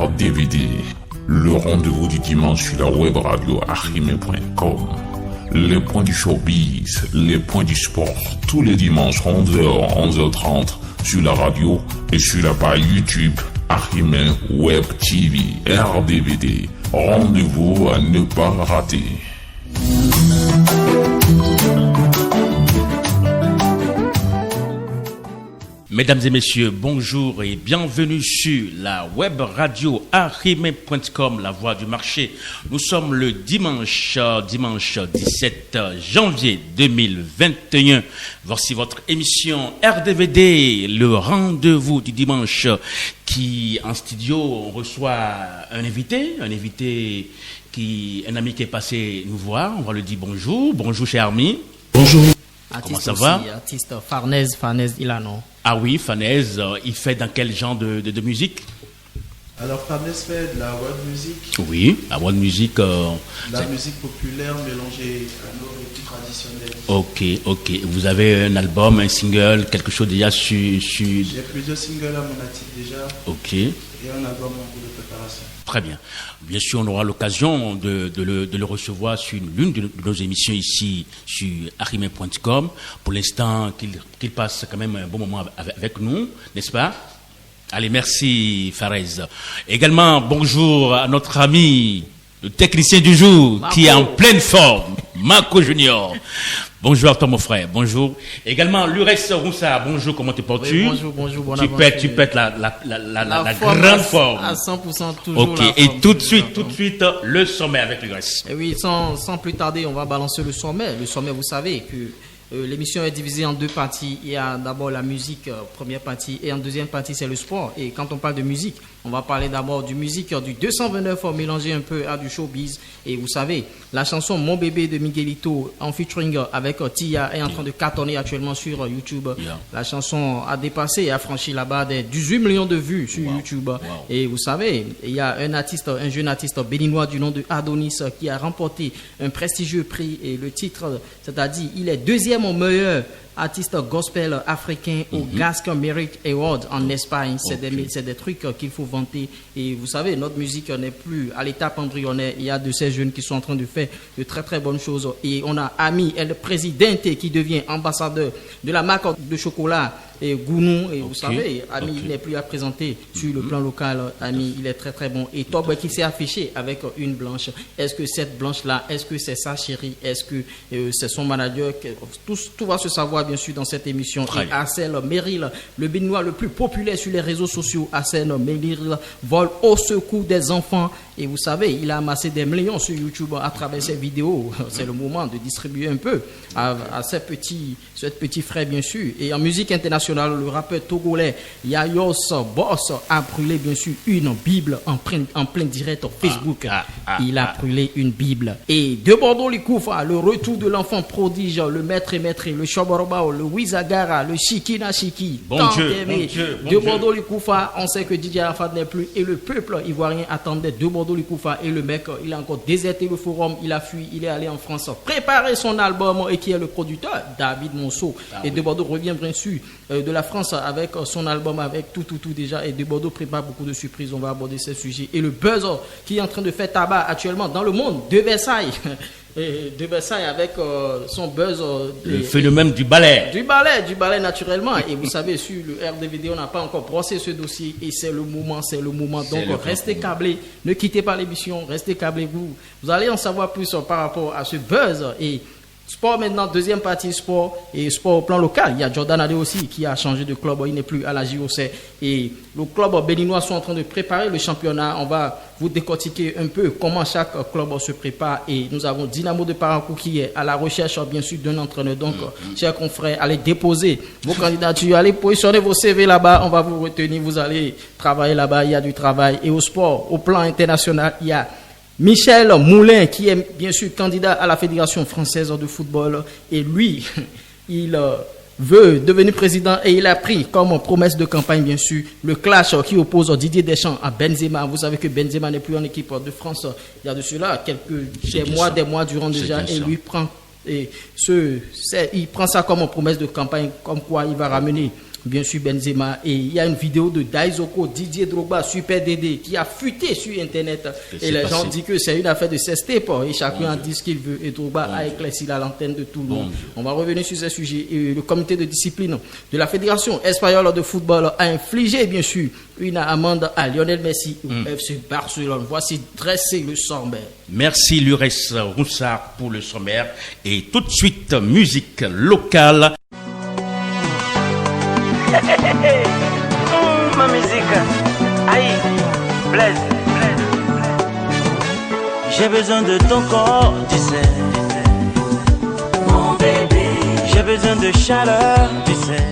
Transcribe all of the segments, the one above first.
RDVD, le rendez-vous du dimanche sur la web radio archimé.com. Les points du showbiz, les points du sport, tous les dimanches 11h, 11h30 sur la radio et sur la page YouTube Archimé Web TV RDVD. Rendez-vous à ne pas rater. Mesdames et messieurs, bonjour et bienvenue sur la web radio archimé.com, la voix du marché. Nous sommes le dimanche 17 janvier 2021. Voici votre émission RDVD, le rendez-vous du dimanche qui, en studio, on reçoit un invité un ami qui est passé nous voir. On va lui dire bonjour. Bonjour, cher ami. Bonjour. Comment ça va? Artiste Farnèse Ilano. Ah oui, Farnèse, il fait dans quel genre de musique? Alors Farnèse fait de la world music. Oui, la world music. La musique populaire mélangée à nos rythmes traditionnels. Ok. Vous avez un album, un single, quelque chose déjà sur... J'ai plusieurs singles à mon actif déjà. Ok. Et un album en cours de préparation. Très bien. Bien sûr, on aura l'occasion de le recevoir sur l'une de nos émissions ici sur archimé.com. Pour l'instant, qu'il passe quand même un bon moment avec nous, n'est-ce pas? Allez, merci Farez. Également, bonjour à notre ami, le technicien du jour, Marco, qui est en pleine forme, Marco Junior. Bonjour à toi mon frère, bonjour. Également, Lures Roussa, bonjour, comment te portes-tu? Oui, bonjour, bon Tu pètes la grande forme. À 100% toujours. Ok, et tout de suite, le sommet avec Lures. Et oui, sans plus tarder, on va balancer le sommet. Le sommet, vous savez que l'émission est divisée en deux parties. Il y a d'abord la musique, première partie, et en deuxième partie, c'est le sport. Et quand on parle de musique, on va parler d'abord du musique du 229 mélangé un peu à du showbiz. Et vous savez, la chanson Mon bébé de Miguelito en featuring avec Tia est en train de cartonner actuellement sur YouTube. Yeah. La chanson a dépassé et a franchi la barre des 18 millions de vues sur YouTube. Et vous savez, il y a un jeune artiste béninois du nom de Adonis qui a remporté un prestigieux prix et le titre, c'est-à-dire il est deuxième au meilleur artiste gospel africain au Gasque Merit Award en Espagne. C'est des trucs qu'il faut vanter. Et vous savez, notre musique n'est plus à l'étape embryonnaire. Il y a de ces jeunes qui sont en train de faire de très très bonnes choses. Et on a Ami El Presidente qui devient ambassadeur de la marque de chocolat et Gounou. Et vous savez, Ami il n'est plus à présenter sur le plan local. Ami, il est très très bon. Et Tob qui s'est affiché avec une blanche. Est-ce que cette blanche-là, est-ce que c'est sa chérie? Est-ce que c'est son manager? Tout va se savoir bien sûr dans cette émission. Et Arsène Meril, le béninois le plus populaire sur les réseaux sociaux, Arsène Meril vole au secours des enfants. Et vous savez, il a amassé des millions sur YouTube à travers ses vidéos. C'est le moment de distribuer un peu à ce petit frère bien sûr. Et en musique internationale, le rappeur togolais Yayos Boss a brûlé bien sûr une Bible en plein direct sur Facebook. Il a brûlé une Bible. Et de Bordeaux Likoufa, le retour de l'enfant prodige, le maître et maître, le Shoborobao, le Wizagara, le Shikina Shiki. Bon Dieu. De Bordeaux Likoufa, on sait que DJ Arafat n'est plus et le peuple ivoirien attendait de Bordeaux Likoufa et le mec, il a encore déserté le forum, il a fui, il est allé en France préparer son album et qui est le producteur David Monceau. Et de Bordeaux revient bien sûr de la France avec son album, avec tout déjà. Et de Bordeaux prépare beaucoup de surprises. On va aborder ces sujets. Et le buzz qui est en train de faire tabac actuellement dans le monde de Versailles. De Versailles avec son buzz. Le phénomène du ballet. Du ballet naturellement. Et vous savez, sur le RDVD, on n'a pas encore brossé ce dossier. Et c'est le moment. Donc restez câblés. Ne quittez pas l'émission. Restez câblés. Vous allez en savoir plus par rapport à ce buzz. Et sport maintenant, deuxième partie sport et sport au plan local. Il y a Jordan Adé aussi qui a changé de club, il n'est plus à la JOC. Et le club béninois sont en train de préparer le championnat. On va vous décortiquer un peu comment chaque club se prépare. Et nous avons Dynamo de Parakou qui est à la recherche bien sûr d'un entraîneur. Donc, chers confrères, allez déposer vos candidatures, allez positionner vos CV là-bas. On va vous retenir, vous allez travailler là-bas, il y a du travail. Et au sport, au plan international, il y a Michel Moulin, qui est bien sûr candidat à la Fédération française de football, et lui, il veut devenir président et il a pris comme promesse de campagne, bien sûr, le clash qui oppose Didier Deschamps à Benzema. Vous savez que Benzema n'est plus en équipe de France. Il y a de cela des mois durant déjà, et lui prend il prend ça comme promesse de campagne, comme quoi il va ramener bien sûr Benzema. Et il y a une vidéo de Daizoko, Didier Drogba, Super Dédé, qui a fuité sur Internet. Et les gens disent que c'est une affaire de sextape. Et chacun en dit ce qu'il veut. Et Drogba a éclairci la lanterne de tout le monde. On va revenir sur ce sujet. Et le comité de discipline de la Fédération espagnole de football a infligé, bien sûr, une amende à Lionel Messi au FC Barcelone. Voici dressé le sommaire. Merci Lurès Roussard pour le sommaire. Et tout de suite, musique locale. Ma musique, aïe, Blaise. J'ai besoin de ton corps, tu sais. Mon bébé. J'ai besoin de chaleur, tu sais.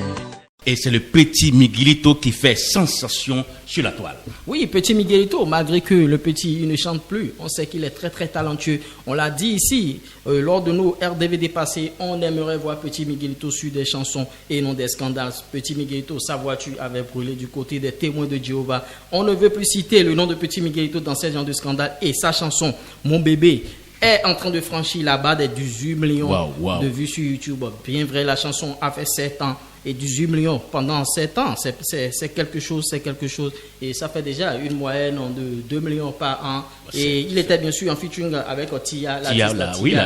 Et c'est le petit Miguelito qui fait sensation sur la toile. Oui, petit Miguelito, malgré que le petit il ne chante plus, on sait qu'il est très très talentueux. On l'a dit ici, lors de nos RDVD passés, on aimerait voir petit Miguelito sur des chansons et non des scandales. Petit Miguelito, sa voiture avait brûlé du côté des témoins de Jéhovah. On ne veut plus citer le nom de petit Miguelito dans ces genres de scandales et sa chanson, Mon bébé, est en train de franchir la barre des 18 millions de vues sur YouTube. Bien vrai, la chanson a fait 7 ans. Et 18 millions pendant 7 ans, c'est quelque chose. Et ça fait déjà une moyenne de 2 millions par an. Et il était bien sûr en featuring avec Tia,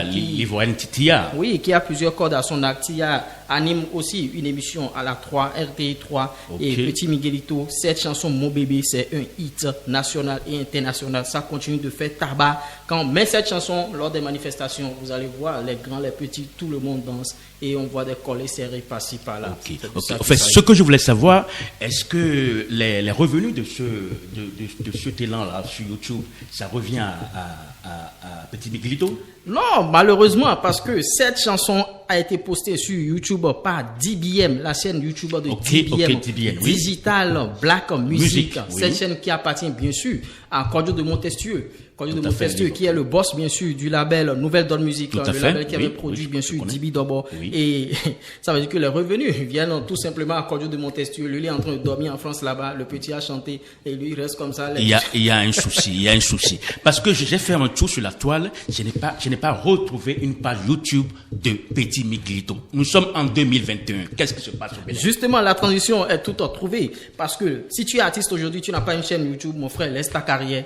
l'Ivoirienne Tia. Oui, qui a plusieurs cordes à son acte. Tia anime aussi une émission à la 3, RTI 3. Okay. Et Petit Miguelito, cette chanson Mon bébé, c'est un hit national et international. Ça continue de faire tabac. Quand on met cette chanson lors des manifestations, vous allez voir les grands, les petits, tout le monde danse. Et on voit des collets serrés par-ci, par-là. Okay. En fait, ce que je voulais savoir, est-ce que les revenus de ce talent-là sur YouTube, ça revient à Petit Miguelito? Non, malheureusement, parce que cette chanson a été postée sur YouTube par DBM, la chaîne YouTube de DBM, Digital Black Music. Cette chaîne qui appartient bien sûr à Cordio de Montestieux. Cordio de Montestieux qui est le boss bien sûr du label Nouvelle Donne Musique, le label qui avait produit bien sûr Dibi Dobo. Et ça veut dire que les revenus viennent tout simplement à Cordio de Montestieux. Lui est en train de dormir en France là-bas, le petit a chanté et lui il reste comme ça. Il y a un souci, Parce que j'ai fait un tour sur la toile, je n'ai pas retrouvé une page YouTube de Petit Miguelito. Nous sommes en 2021. Qu'est-ce qui se passe au Bénin? Justement, la transition est toute trouvée. Parce que si tu es artiste aujourd'hui, tu n'as pas une chaîne YouTube, mon frère, laisse ta carrière.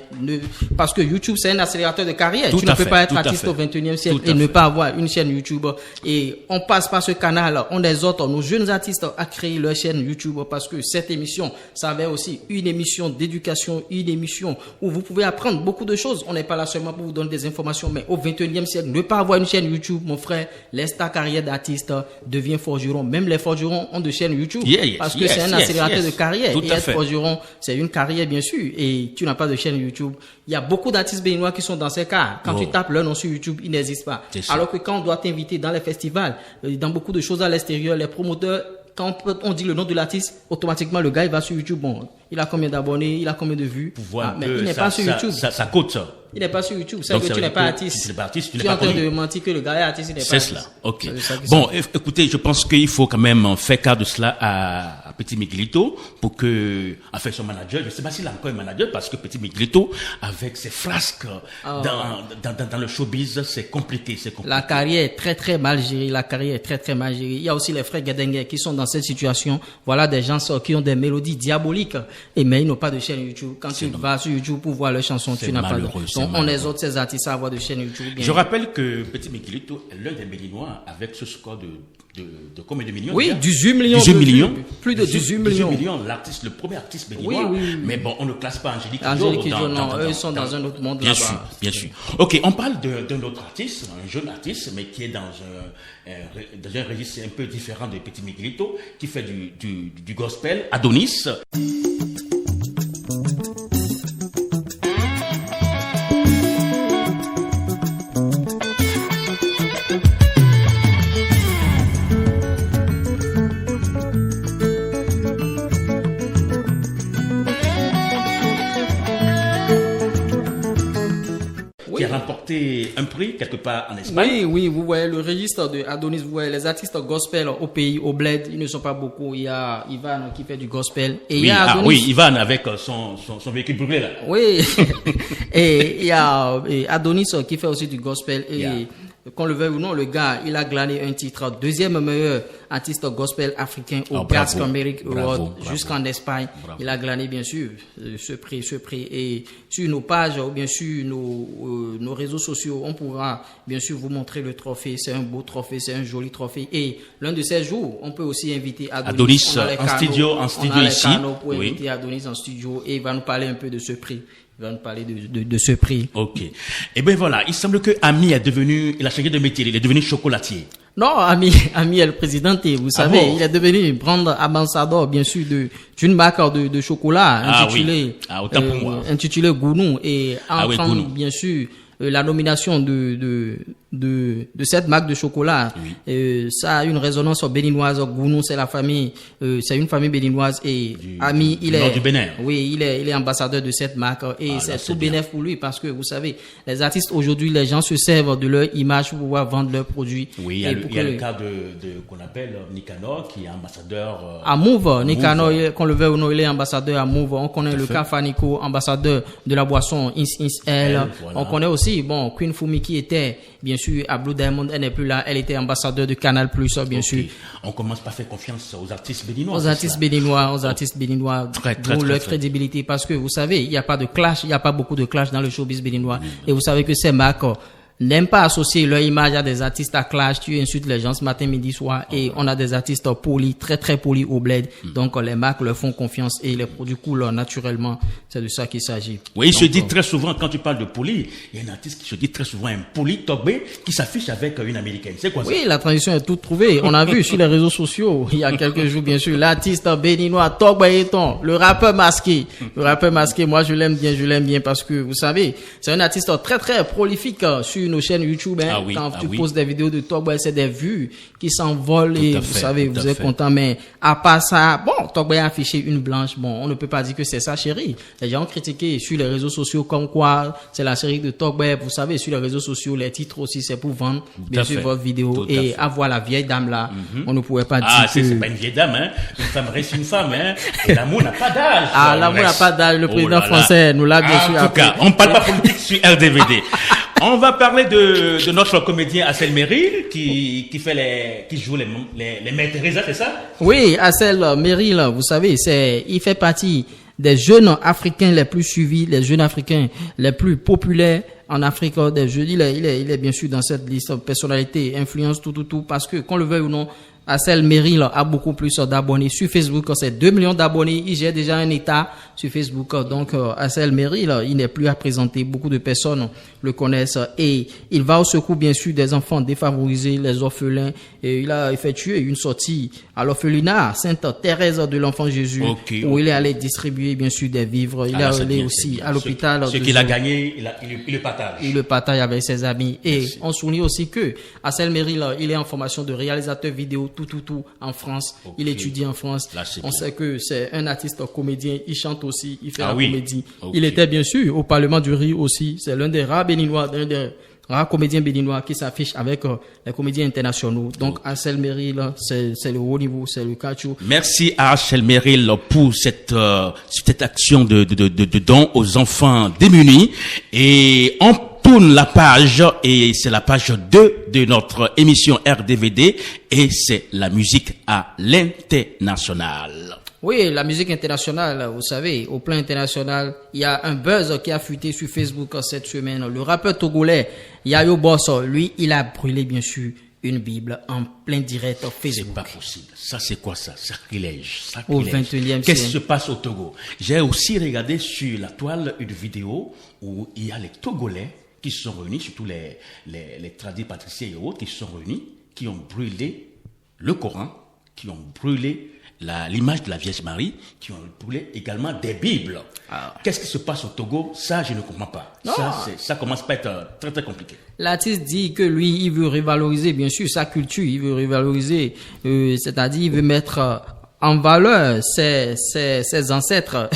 Parce que YouTube, c'est un accélérateur de carrière. Tu ne peux pas être artiste au 21e siècle et ne pas avoir une chaîne YouTube. Et on passe par ce canal, on exhorte nos jeunes artistes à créer leur chaîne YouTube parce que cette émission, ça avait aussi une émission d'éducation, une émission où vous pouvez apprendre beaucoup de choses. On n'est pas là seulement pour vous donner des informations, mais au 21e siècle, ne pas avoir une chaîne YouTube, mon frère, laisse ta carrière d'artiste, deviens forgeron. Même les forgerons ont de chaînes YouTube parce que c'est un accélérateur de carrière. Et être forgeron, c'est une carrière, bien sûr. Et tu n'as pas de chaîne YouTube. Il y a beaucoup d'artistes béninois qui sont dans ces cas. Quand tu tapes leur nom sur YouTube, ils n'existent pas. Alors que quand on doit t'inviter dans les festivals, dans beaucoup de choses à l'extérieur, les promoteurs, quand on dit le nom de l'artiste, automatiquement le gars il va sur YouTube. Bon, il a combien d'abonnés, il a combien de vues. Mais il n'est pas sur YouTube. Ça coûte ça. Il n'est pas sur YouTube. C'est que tu n'es pas artiste. Si tu n'es pas artiste, tu es en train de mentir que le gars est artiste, il n'est pas artiste. C'est cela. Ok. Bon, écoutez, je pense qu'il faut quand même faire cas de cela à Petit Miguelito pour que, enfin, son manager, je ne sais pas s'il a encore un manager parce que Petit Miguelito, avec ses flasques dans le showbiz, c'est compliqué. La carrière est très très mal gérée. Il y a aussi les frères Gadengue qui sont dans cette situation. Voilà des gens qui ont des mélodies diaboliques, mais ils n'ont pas de chaîne YouTube. Quand tu vas sur YouTube pour voir leurs chansons, tu n'as pas de. Donc on exhorte ces artistes à avoir de chaîne YouTube. Je rappelle que Petit Miguelito est l'un des Béninois avec ce score de combien de millions? Oui, 18 millions. 18 millions. Plus de 18 millions. 18 millions, le premier artiste béninois. Oui. Mais bon, on ne classe pas Angélique Kidjo. Non, eux sont dans un autre monde là-bas. Bien sûr. Ok, on parle d'un autre artiste, un jeune artiste, mais qui est dans un registre un peu différent de Petit Miguelito, qui fait du gospel, Adonis. Qui a remporté un prix quelque part en Espagne. Oui, vous voyez le registre de Adonis, vous voyez les artistes gospel au pays, au bled, ils ne sont pas beaucoup. Il y a Ivan qui fait du gospel. Et il y a Adonis. Ivan avec son véhicule brûlé là. Oui, et il y a Adonis qui fait aussi du gospel. Et qu'on le veuille ou non, le gars, il a glané un titre deuxième meilleur artiste gospel africain au Black American Award jusqu'en Espagne. Bravo. Il a glané bien sûr ce prix. Et sur nos pages ou bien sûr nos réseaux sociaux, on pourra bien sûr vous montrer le trophée. C'est un beau trophée, c'est un joli trophée. Et l'un de ces jours, on peut aussi inviter Adonis en studio ici. Pour inviter Adonis en studio et il va nous parler un peu de ce prix. Il va nous parler de ce prix. Ok. Et ben voilà, il semble que Ami il a changé de métier, il est devenu chocolatier. Non, Ami est le président, vous savez, bon? Il est devenu brand ambassadeur, bien sûr, d'une marque de chocolat intitulée, autant pour moi. Intitulée Gounou et en Gounou. bien sûr, la nomination de cette marque de chocolat, ça a une résonance béninoise. Gounou, c'est la famille, c'est une famille béninoise et Ami, il est du Bénin. Oui, il est ambassadeur de cette marque et c'est tout bénéf pour lui parce que vous savez, les artistes aujourd'hui, les gens se servent de leur image pour pouvoir vendre leurs produits. Oui, il y a le cas de qu'on appelle Nicanor qui est ambassadeur à Move. Nicanor, qu'on le veuille ou non, il est ambassadeur à Move. On connaît le cas Fanico, ambassadeur de la boisson Ins. Voilà. On connaît aussi Queen Fumi qui était bien sûr à Blue Diamond, elle n'est plus là, elle était ambassadeur de Canal+, bien sûr. On commence par faire confiance aux artistes béninois. Aux artistes béninois, pour leur crédibilité, parce que vous savez, il n'y a pas de clash, il n'y a pas beaucoup de clash dans le showbiz béninois. Et vous savez que ces marques n'aiment pas associer leur image à des artistes à clash. Tu insultes les gens ce matin, midi, soir, et on a des artistes polis, très très polis au bled. Donc les marques leur font confiance et les produits coulent naturellement. C'est de ça qu'il s'agit. Oui, il se dit très souvent, quand tu parles de poli, il y a un artiste qui se dit très souvent un poli Togbe qui s'affiche avec une américaine. C'est quoi ça? Oui, la transition est toute trouvée. On a vu sur les réseaux sociaux, il y a quelques jours, bien sûr, l'artiste béninois Togbe Eton, le rappeur masqué. Le rappeur masqué, moi je l'aime bien parce que vous savez, c'est un artiste très très prolifique sur nos chaînes YouTube. Quand tu poses des vidéos de Togbe, c'est des vues qui s'envolent et vous savez, vous êtes content. Mais à part ça, Togbe a affiché une blanche. On ne peut pas dire que c'est ça, chérie. Les gens ont critiqué sur les réseaux sociaux comme quoi c'est la série de Togbe. Vous savez, sur les réseaux sociaux, les titres aussi, c'est pour vendre bien sûr votre vidéo et avoir la vieille dame là. On ne pouvait pas dire que... c'est pas une vieille dame, Une femme reste une femme, Et l'amour n'a pas d'âge. L'amour n'a pas d'âge. Le président français nous l'a bien sûr. En tout cas, on parle pas politique sur RDVD. On va parler de notre comédien Assel Meril qui joue les Mères Teresa, c'est ça? Oui, Assel Meril, vous savez, il fait partie des jeunes Africains les plus suivis, les jeunes Africains les plus populaires en Afrique. Il est bien sûr dans cette liste personnalité, influence, tout, parce que qu'on le veuille ou non, Assel Meril a beaucoup plus d'abonnés sur Facebook. C'est 2 millions d'abonnés. Il gère déjà un état sur Facebook. Donc, Assel Meril, il n'est plus à présenter. Beaucoup de personnes le connaissent. Et il va au secours, bien sûr, des enfants défavorisés, les orphelins. Et il a effectué une sortie à l'orphelinat Sainte-Thérèse de l'Enfant Jésus. Où il est allé distribuer, bien sûr, des vivres. Il est allé aussi à l'hôpital. Ce qu'il a gagné, il le partage. Il le partage avec ses amis. Et on souligne aussi que Assel Meril, il est en formation de réalisateur vidéo tout en France. Il étudie en France. Là, on sait que c'est un artiste comédien. Il chante aussi. Il fait la comédie. Il était bien sûr au Parlement du Rire aussi. C'est l'un des rares béninois, rares comédiens béninois qui s'affichent avec les comédiens internationaux. Donc, Assel Meril, c'est le haut niveau, c'est le cachou. Merci à Assel Meril pour cette action de don aux enfants démunis. Et on tourne la page et c'est la page 2 de notre émission RDVD et c'est la musique à l'international. Oui, la musique internationale, vous savez, au plan international, il y a un buzz qui a fuité sur Facebook cette semaine. Le rappeur togolais Yayo Boss, lui, il a brûlé bien sûr une Bible en plein direct Facebook. C'est pas possible. Ça, c'est quoi ça? Sacrilège. Au 21e siècle. Qu'est-ce qui se passe au Togo? J'ai aussi regardé sur la toile une vidéo où il y a les Togolais qui se sont réunis, surtout les tradis patriciens et autres, qui se sont réunis, qui ont brûlé le Coran, qui ont brûlé l'image de la Vierge Marie, qui ont brûlé également des Bibles. Qu'est-ce qui se passe au Togo? Ça, je ne comprends pas. Ça commence à être très très compliqué. L'artiste dit que lui, il veut revaloriser, bien sûr, sa culture, il veut revaloriser, c'est-à-dire il veut mettre en valeur ses ancêtres.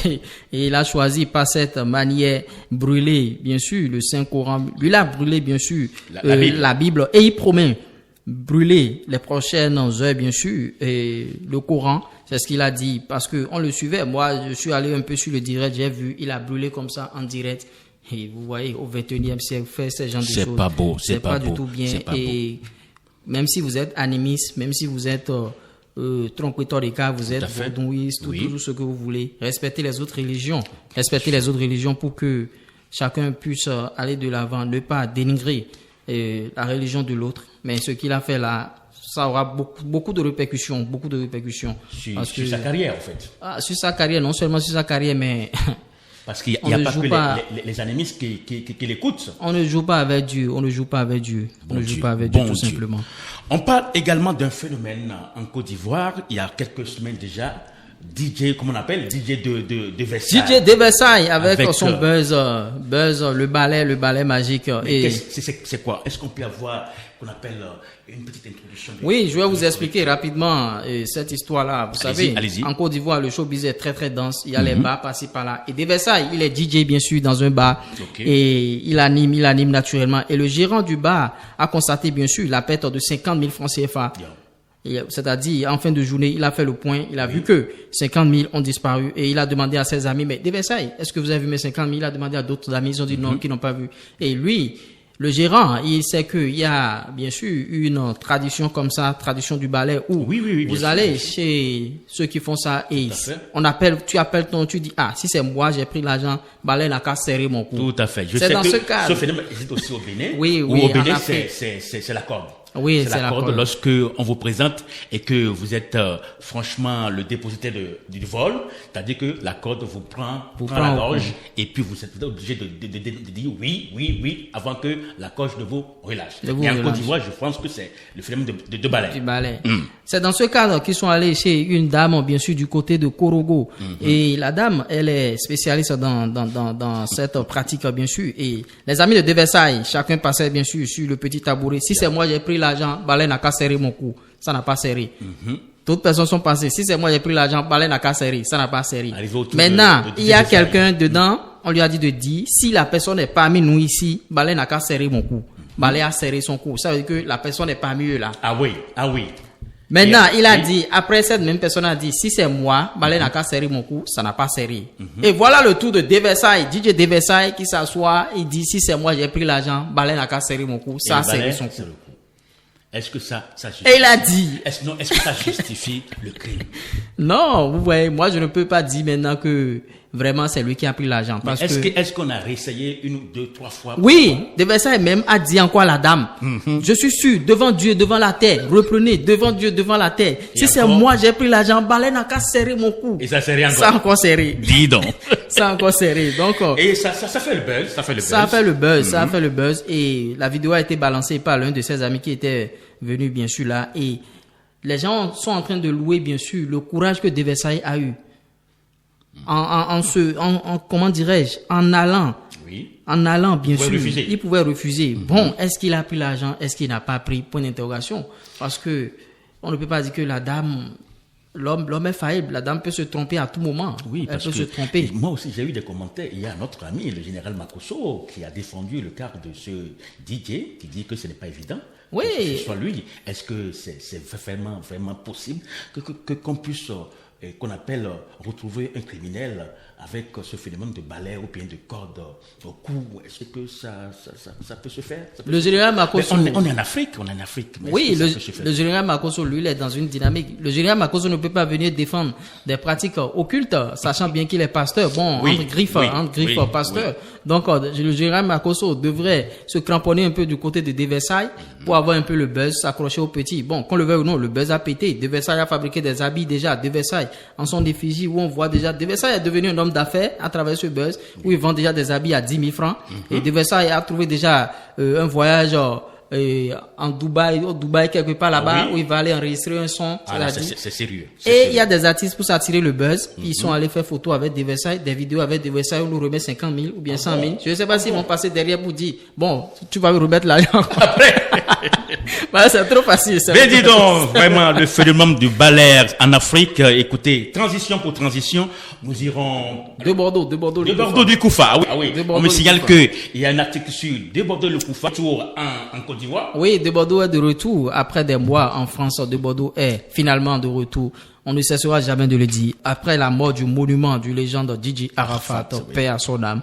Et il a choisi par cette manière brûler, bien sûr, le Saint-Coran. Lui, il a brûlé, bien sûr, la Bible. Et il promet brûler les prochaines heures, bien sûr, et le Coran. C'est ce qu'il a dit, parce que on le suivait. Moi, je suis allé un peu sur le direct, j'ai vu, il a brûlé comme ça en direct. Et vous voyez, au 21e siècle, faire ce genre de choses. C'est pas beau, C'est pas du tout bien. Et même si vous êtes animiste, même si vous êtes trompeteur des cas, vous êtes vaudouiste, tout ce que vous voulez. Respectez les autres religions. Respectez les autres religions pour que chacun puisse aller de l'avant, ne pas dénigrer la religion de l'autre. Mais ce qu'il a fait là, ça aura beaucoup de répercussions, Sur sa carrière, en fait. Sur sa carrière, non seulement sur sa carrière, mais... Parce qu'il n'y a pas que les animistes qui l'écoutent. On ne joue pas avec Dieu, tout simplement. On parle également d'un phénomène en Côte d'Ivoire, il y a quelques semaines déjà, DJ, comment on appelle, DJ de Versailles. DJ de Versailles avec son buzz, le ballet magique. Mais c'est quoi? Est-ce qu'on peut avoir, qu'on appelle une petite introduction? Oui, je vais vous expliquer rapidement cette histoire-là. Vous savez, en Côte d'Ivoire, le showbiz est très très dense. Il y a les bars par-ci par-là. Et de Versailles, il est DJ bien sûr dans un bar. Et il anime naturellement. Et le gérant du bar a constaté bien sûr la perte de 50 000 francs CFA. C'est-à-dire, en fin de journée, il a fait le point, il a vu que 50 000 ont disparu et il a demandé à ses amis, mais de Versailles, est-ce que vous avez vu mes 50 000? Il a demandé à d'autres amis, ils ont dit non, qu'ils n'ont pas vu. Et lui, le gérant, il sait qu'il y a bien sûr une tradition comme ça, tradition du ballet, où vous allez chez ceux qui font ça et tu appelles tu dis, si c'est moi, j'ai pris l'argent, ballet n'a qu'à serrer mon cou. Tout à fait. C'est dans ce cadre. Ce phénomène existe aussi au Bénin. Oui, au Bénin, c'est la corde. Oui, c'est la corde lorsque on vous présente et que vous êtes franchement le dépositaire du vol, c'est-à-dire que la corde vous prend la gorge et puis vous êtes obligé de dire oui avant que la gorge ne vous relâche. Et en Côte d'Ivoire, je pense que c'est le phénomène de ballet. Du ballet. C'est dans ce cadre qu'ils sont allés chez une dame, bien sûr, du côté de Korogo. Et la dame, elle est spécialiste dans cette pratique, bien sûr. Et les amis de Versailles, chacun passait, bien sûr, sur le petit tabouret. Si c'est moi, j'ai pris l'argent, balai n'a qu'à serrer mon cou. Ça n'a pas serré. D'autres personnes sont passées. Si c'est moi, j'ai pris l'argent, balai n'a qu'à serrer. Ça n'a pas serré. Maintenant, il y a quelqu'un dedans, on lui a dit de dire, si la personne est parmi nous ici, balai n'a qu'à serrer mon cou. Balai a serré son cou. Ça veut dire que la personne est parmi eux là. Ah oui. Maintenant, il a dit, après cette même personne a dit, si c'est moi, balai n'a qu'à serrer mon cou, ça n'a pas serré. Et voilà le tour de Versailles, DJ de Versailles qui s'assoit, il dit, si c'est moi, j'ai pris l'argent, balai n'a qu'à serrer mon cou, ça a serré son cou. Est-ce que ça justifie? Et il a dit. Est-ce que ça justifie le crime? Non, vous voyez, moi je ne peux pas dire maintenant que vraiment c'est lui qui a pris l'argent. Est-ce qu'on a réessayé 1 ou 2, 3 fois? Oui, de Versailles même a dit encore à la dame. Je suis sûr, devant Dieu, devant la terre, reprenez, devant Dieu, devant la terre. Si c'est moi, j'ai pris l'argent, balai n'a qu'à serrer mon cou. Et ça serré encore? Ça a encore serré. Dis donc. Ça a encore serré. Donc, et ça fait le buzz. Ça a fait le buzz. Et la vidéo a été balancée par l'un de ses amis qui était venu bien sûr là. Et les gens sont en train de louer bien sûr le courage que de Versailles a eu. Comment dirais-je, en allant, bien sûr, il pouvait refuser. Bon, est-ce qu'il a pris l'argent? Est-ce qu'il n'a pas pris? Point d'interrogation. Parce que on ne peut pas dire que la dame, l'homme est faillible. La dame peut se tromper à tout moment. Oui, elle peut se tromper. Moi aussi, j'ai eu des commentaires. Il y a notre ami, le général Makosso, qui a défendu le cas de ce DJ, qui dit que ce n'est pas évident. Oui. Que ce soit lui. Est-ce que c'est vraiment possible qu'on puisse qu'on appelle retrouver un criminel avec ce phénomène de balai ou bien de corde au cou? Est-ce que ça peut se faire? Le général Makosso... On est en Afrique, Oui, le général Makosso, lui, il est dans une dynamique. Le général Makosso ne peut pas venir défendre des pratiques occultes, sachant bien qu'il est pasteur. Bon, entre griffes, pasteur. Oui. Donc, le général Makosso devrait se cramponner un peu du côté de Versailles pour avoir un peu le buzz, s'accrocher au petit. Bon, qu'on le veuille ou non, le buzz a pété. De Versailles a fabriqué des habits déjà. De Versailles en son effigie où on voit déjà De Versailles est devenu un homme d'affaires à travers ce buzz où il vend déjà des habits à 10 000 francs. Et De Versailles a trouvé déjà un voyage en Dubaï, au Dubaï quelque part là-bas où il va aller enregistrer un son. C'est sérieux. Et il y a des artistes pour s'attirer le buzz. Ils sont allés faire photo avec De Versailles, des vidéos avec De Versailles où on nous remet 50 000 ou bien 100 000. Je ne sais pas s'ils vont passer derrière pour dire, bon, tu vas me remettre l'argent. Après. Voilà, c'est trop facile. Mais dis donc, vraiment, le phénomène du balai en Afrique, écoutez, transition pour transition, nous irons... De Bordeaux du Koufa. Ah oui. On me signale qu'il y a un article sur de Bordeaux le Koufa, toujours en Côte d'Ivoire. Oui, de Bordeaux est de retour. Après des mois en France, de Bordeaux est finalement de retour. On ne cessera jamais de le dire. Après la mort du monument du légende DJ Arafat, paix à son âme.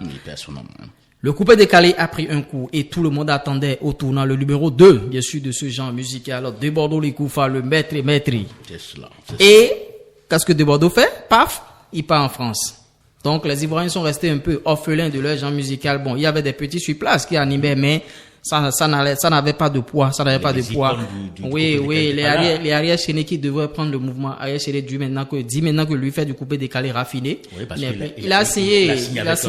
Le coupé décalé a pris un coup et tout le monde attendait au tournant le numéro 2, bien sûr, de ce genre musical de Bordeaux les Koufa, le maître. C'est cela. Et qu'est-ce que de Bordeaux fait? Paf, il part en France. Donc les Ivoiriens sont restés un peu orphelins de leur genre musical. Bon, il y avait des petits sur place qui animaient, mais ça n'avait pas de poids, Oui, les arrières chaînés qui devraient prendre le mouvement arrière chaîné dit maintenant que lui fait du coupé décalé raffiné. Oui, il a signé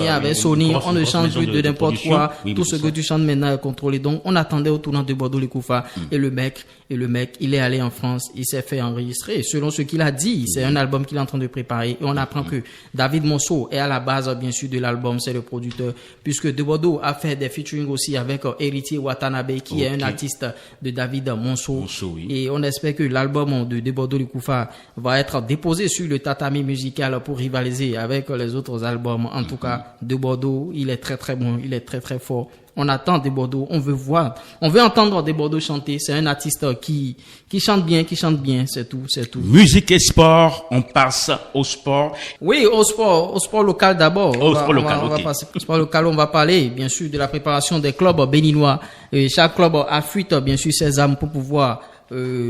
avec Sony, on ne chante plus de n'importe quoi, tout ce que tu chantes maintenant est contrôlé. Donc on attendait au tournant de Bordeaux les Koufa et le mec, il est allé en France, il s'est fait enregistrer. Selon ce qu'il a dit, c'est un album qu'il est en train de préparer et on apprend que David Monceau est à la base bien sûr de l'album, c'est le producteur, puisque de Bordeaux a fait des featuring aussi avec Héritier Watanabe qui est un artiste de David Monceau. Et on espère que l'album de Bordeaux les Koufa va être déposé sur le tatami musical pour rivaliser avec les autres albums. En tout cas, de Bordeaux, il est très très bon, il est très très fort. On attend des Bordeaux, on veut entendre des Bordeaux chanter. C'est un artiste qui chante bien, c'est tout. Musique et sport, on passe au sport. Oui, au sport local d'abord. Au sport local, on va parler bien sûr de la préparation des clubs béninois. Et chaque club affûte bien sûr ses âmes pour pouvoir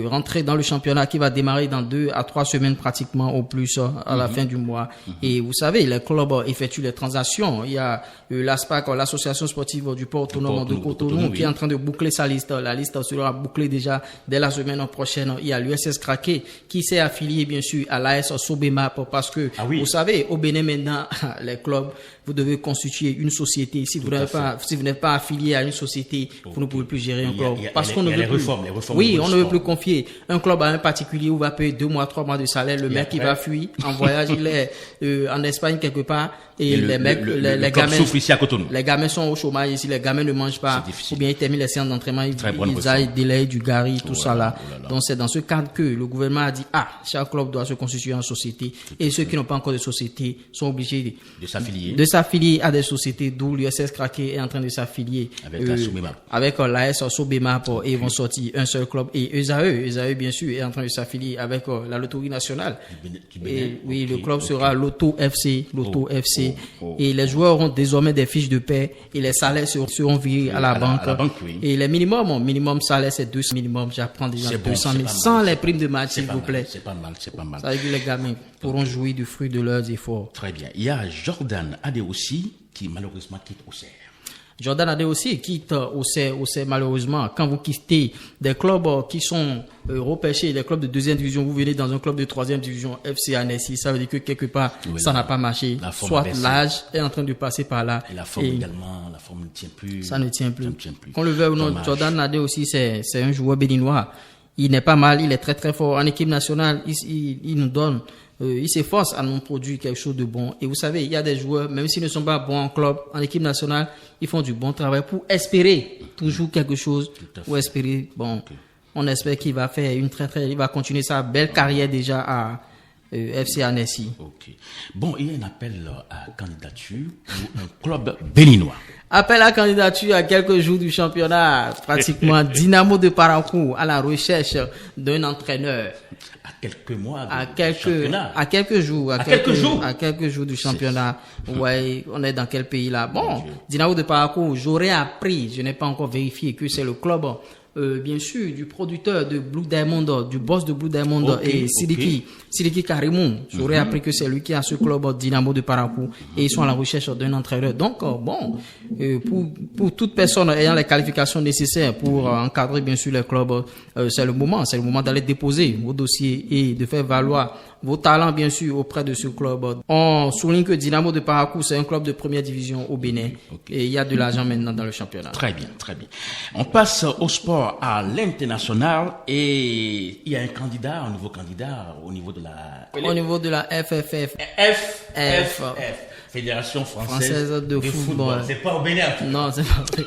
rentrer dans le championnat qui va démarrer dans 2 à 3 semaines pratiquement au plus à la fin du mois. Et vous savez, les clubs effectuent les transactions. Il y a l'ASPAC, l'association sportive du port autonome de Cotonou, qui est en train de boucler sa liste. La liste sera bouclée déjà dès la semaine prochaine. Il y a l'USS Craqué qui s'est affilié bien sûr à l'AS Sobemap parce que vous savez, au Bénin maintenant, les clubs, vous devez constituer une société. Si vous n'êtes pas affilié à une société, vous ne pouvez plus gérer un club. Parce qu'on ne veut plus. Oui, on ne veut plus confier un club à un particulier où va payer 2 mois, 3 mois de salaire. Le mec, il va fuir en voyage, il est en Espagne quelque part. Et les gamins sont au chômage ici, les gamins ne mangent pas, ou bien ils terminent les séances d'entraînement, ils aillent délayer du gari, tout ça là. Donc c'est dans ce cadre que le gouvernement a dit, chaque club doit se constituer en société, et ceux qui n'ont pas encore de société sont obligés de s'affilier à des sociétés, d'où l'USS Craqué est en train de s'affilier avec l'AS Sobemap, et ils vont sortir un seul club, et ESAE bien sûr est en train de s'affilier avec la loterie nationale. Et le club sera Loto FC. Et les joueurs auront désormais des fiches de paie et les salaires seront virés à la banque. Et les minimum salaire c'est 200 minimum. J'apprends déjà 200 000 sans les primes de match, s'il vous plaît. C'est pas mal. Ça veut dire que les gamins pourront jouir du fruit de leurs efforts. Très bien. Il y a Jordan Adé aussi qui malheureusement quitte Auxerre. Jordan Adé aussi quitte Auxerre malheureusement. Quand vous quittez des clubs qui sont repêchés, des clubs de 2e division, vous venez dans un club de 3e division, FC Annecy, ça veut dire que quelque part, ça n'a pas marché. Soit l'âge est en train de passer par là. Et la forme également, la forme ne tient plus. Ça ne tient plus. Qu'on le veuille ou non, Jordan Adé aussi, c'est un joueur béninois. Il n'est pas mal, il est très très fort. En équipe nationale, il nous donne... il s'efforce à nous produire quelque chose de bon. Et vous savez, il y a des joueurs, même s'ils ne sont pas bons en club, en équipe nationale, ils font du bon travail pour espérer toujours quelque chose. Pour espérer, on espère qu'il va faire il va continuer sa belle carrière déjà à FC Annecy. Ok. Bon, il y a un appel à candidature pour un club béninois. Appel à candidature à quelques jours du championnat, pratiquement Dynamo de Parakou à la recherche d'un entraîneur. À quelques mois à quelques jours du championnat. Ouais, on est dans quel pays là? Bon, Dynamo de Parakou, j'aurais appris, je n'ai pas encore vérifié que c'est le club bien sûr du producteur de Blue Diamond, du boss de Blue Diamond et Sidiki Karimou. J'aurais appris que c'est lui qui a ce club Dynamo de Parakou et ils sont à la recherche d'un entraîneur. Donc pour toute personne ayant les qualifications nécessaires pour encadrer bien sûr les clubs, c'est le moment d'aller déposer vos dossiers et de faire valoir vos talents bien sûr auprès de ce club. On souligne que Dynamo de Parakou c'est un club de 1e division au Bénin et il y a de l'argent maintenant dans le championnat. Très bien. On passe au sport à l'international et il y a un nouveau candidat au niveau de la FFF. Fédération française de football. C'est pas au Bénin. Non, c'est pas vrai.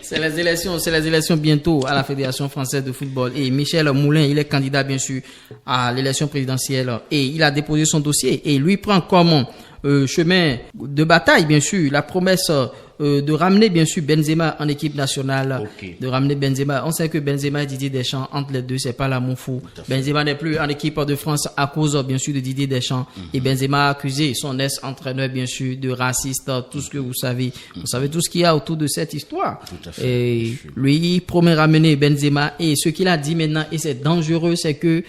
C'est les élections bientôt à la Fédération française de football. Et Michel Moulin, il est candidat bien sûr à l'élection présidentielle et il a déposé son dossier et lui prend comme chemin de bataille bien sûr la promesse de ramener bien sûr Benzema en équipe nationale, Ok. de ramener Benzema. On sait que Benzema et Didier Deschamps, entre les deux, c'est pas l'amour fou. Benzema n'est plus en équipe de France à cause bien sûr de Didier Deschamps. Et Benzema a accusé son ex-entraîneur bien sûr de raciste, tout ce que vous savez. Vous savez tout ce qu'il y a autour de cette histoire. Tout à fait. Et lui, il promet ramener Benzema. Et ce qu'il a dit maintenant, et c'est dangereux, c'est que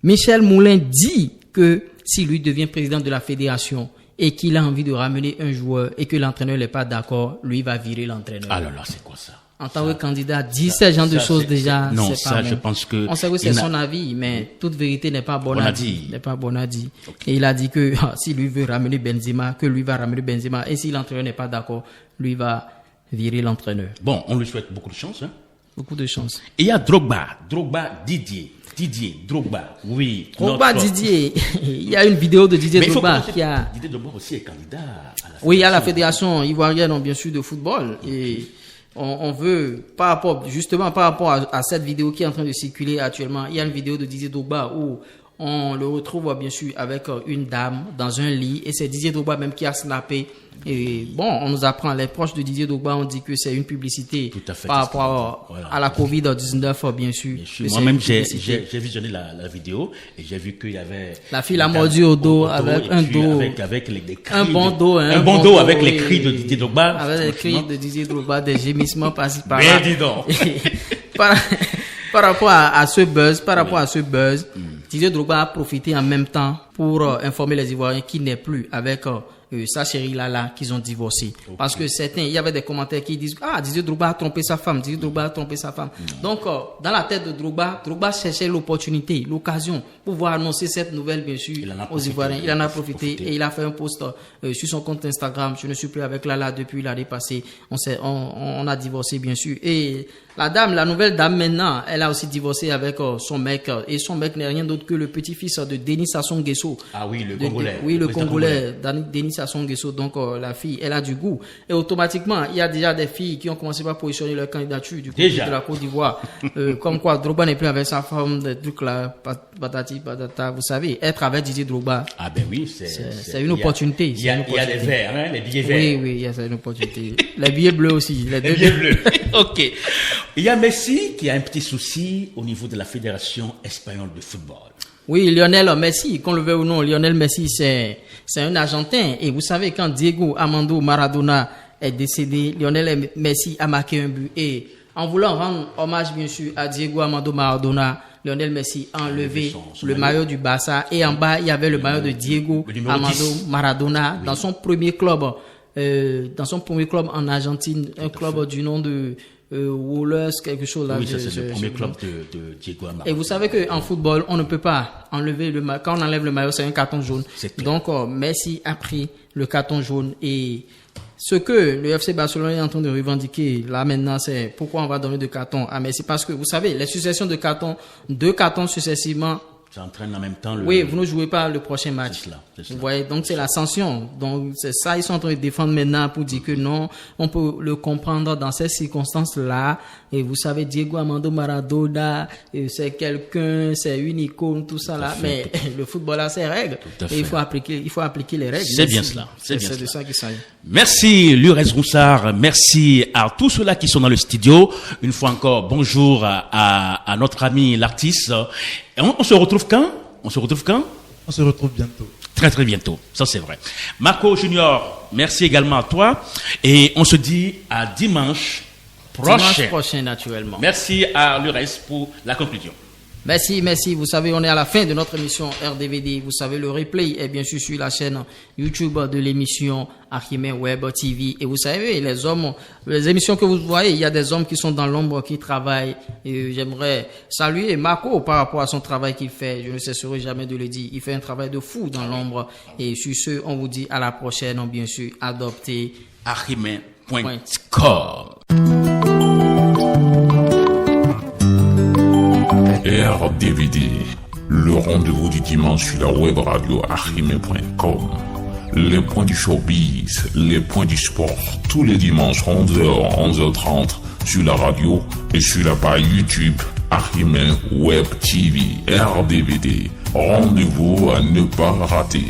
Michel Moulin dit que si lui devient président de la fédération et qu'il a envie de ramener un joueur et que l'entraîneur n'est pas d'accord, lui va virer l'entraîneur. Ah là là, c'est quoi ça? En tant que candidat, dit ce genre de ça, choses c'est- déjà. non, c'est ça, pas je bon. pense que On sait que c'est il n'a- son avis, mais toute vérité n'est pas bonne Bon à à dire. dire. N'est pas bonne à dire. Et il a dit que si lui veut ramener Benzema, que lui va ramener Benzema, et si l'entraîneur n'est pas d'accord, lui va virer l'entraîneur. Bon, on lui souhaite beaucoup de chance. Hein. Beaucoup de chance. Et il y a Drogba, Didier, Drogba, oui. Drogba, notre- Didier, il y a une vidéo de Didier Mais il faut Drogba commencer- qui a... Didier Drogba aussi est candidat à la Oui, à la fédération. fédération ivoirienne, bien sûr, de football. Et on veut, par rapport à cette vidéo qui est en train de circuler actuellement, il y a une vidéo de Didier Drogba où on le retrouve, bien sûr, avec une dame dans un lit. Et c'est Didier Drogba même qui a snappé. Et bon, on nous apprend, les proches de Didier Drogba ont dit que c'est une publicité Tout à fait, par c'est ce rapport qu'ils ont dit. Voilà. à la Covid-19, bien sûr. Bien sûr. Que c'est Moi-même, une publicité. j'ai visionné la vidéo et j'ai vu qu'il y avait... La fille l'a mordu au dos avec et un puis dos. Avec des cris Un bon dos, hein, un bon dos avec oui, les cris de oui. Didier Drogba. Avec les cris franchement. de Didier Drogba, des gémissements par-ci par-là. Mais dis donc. par rapport à ce buzz, Didier Drogba a profité en même temps pour informer les Ivoiriens qu'il n'est plus avec sa chérie Lala, qu'ils ont divorcé. Parce que certains, il y avait des commentaires qui disent Didier Drogba a trompé sa femme, Didier Drogba a trompé sa femme. Donc, dans la tête de Drogba cherchait l'opportunité, l'occasion pour pouvoir annoncer cette nouvelle, bien sûr, Il en a aux profité, Ivoiriens. Il en a profité profité. et il a fait un post sur son compte Instagram. Je ne suis plus avec Lala depuis l'année passée. On a divorcé, bien sûr. Et la nouvelle dame maintenant, elle a aussi divorcé avec son mec. Et son mec n'est rien d'autre que le petit-fils de Denis Sassou Nguesso. Ah oui, le De- Congolais. Oui, le président Congolais, Denis Sassou Nguesso. Donc, la fille, elle a du goût. Et automatiquement, il y a déjà des filles qui ont commencé par positionner leur candidature du côté Déjà. de la Côte d'Ivoire. Comme quoi, Drogba n'est plus avec sa femme, des trucs là, patati, patata. Vous savez, être avec Didier Drogba. Ah ben oui, c'est C'est il une y a- opportunité, Il y a, c'est une il y a des opportunité. verts, hein, les billets verts. Oui, oui, c'est une opportunité. Les billets bleus aussi. Les Les deux billets bleus. Ok. Il y a Messi qui a un petit souci au niveau de la Fédération espagnole de football. Oui, Lionel Messi, qu'on le veuille ou non, Lionel Messi, c'est un Argentin. Et vous savez, quand Diego Armando Maradona est décédé, Lionel Messi a marqué un but. Et en voulant rendre hommage, bien sûr, à Diego Armando Maradona, Lionel Messi a enlevé son le maillot du Barça. Et en bas, il y avait le maillot de Diego le numéro Armando 10. Maradona dans son premier club. Dans son premier club en Argentine, un club du nom de Wohlers, quelque chose là. Oui, ça c'est je- le je- premier je- club de Diego Armando. Et vous savez qu'en football, on ne peut pas enlever le maillot. Quand on enlève le maillot, c'est un carton jaune. C'est clair. Donc, Messi a pris le carton jaune. Et ce que le FC Barcelone est en train de revendiquer là maintenant, c'est pourquoi on va donner 2 cartons à Messi. Parce que vous savez, les successions de cartons, 2 cartons successivement, Ça entraîne en même temps le... oui, vous ne jouez pas le prochain match. C'est cela, c'est cela. Vous voyez, donc c'est la sanction. Donc c'est ça, ils sont en train de défendre maintenant pour dire que non, on peut le comprendre dans ces circonstances-là. Et vous savez, Diego Armando Maradona, c'est quelqu'un, c'est une icône, tout ça là. Mais le football a ses règles. Tout à Et il fait. faut appliquer les règles. C'est bien Merci. cela, c'est bien de cela. ça qu'il s'agit. Merci Lurez Roussard, merci à tous ceux-là qui sont dans le studio. Une fois encore, bonjour à notre ami l'artiste. Et on se retrouve quand? On se retrouve quand? On se retrouve bientôt. Très très bientôt, ça c'est vrai. Marco Junior, merci également à toi. Et on se dit à dimanche prochain. Dimanche prochain, naturellement. Merci à Lurez pour la conclusion. Merci, merci. Vous savez, on est à la fin de notre émission RDVD. Vous savez, le replay est bien sûr sur la chaîne YouTube de l'émission Archimé Web TV. Et vous savez, les émissions que vous voyez, il y a des hommes qui sont dans l'ombre, qui travaillent. Et j'aimerais saluer Marco par rapport à son travail qu'il fait. Je ne cesserai jamais de le dire. Il fait un travail de fou dans l'ombre. Et sur ce, on vous dit à la prochaine. Bien sûr, adoptez. Archimé.com. RDVD, le rendez-vous du dimanche sur la web radio archimé.com. Les points du showbiz, les points du sport, tous les dimanches 11h, 11h30 sur la radio et sur la page YouTube Archimé Web TV RDVD. Rendez-vous à ne pas rater.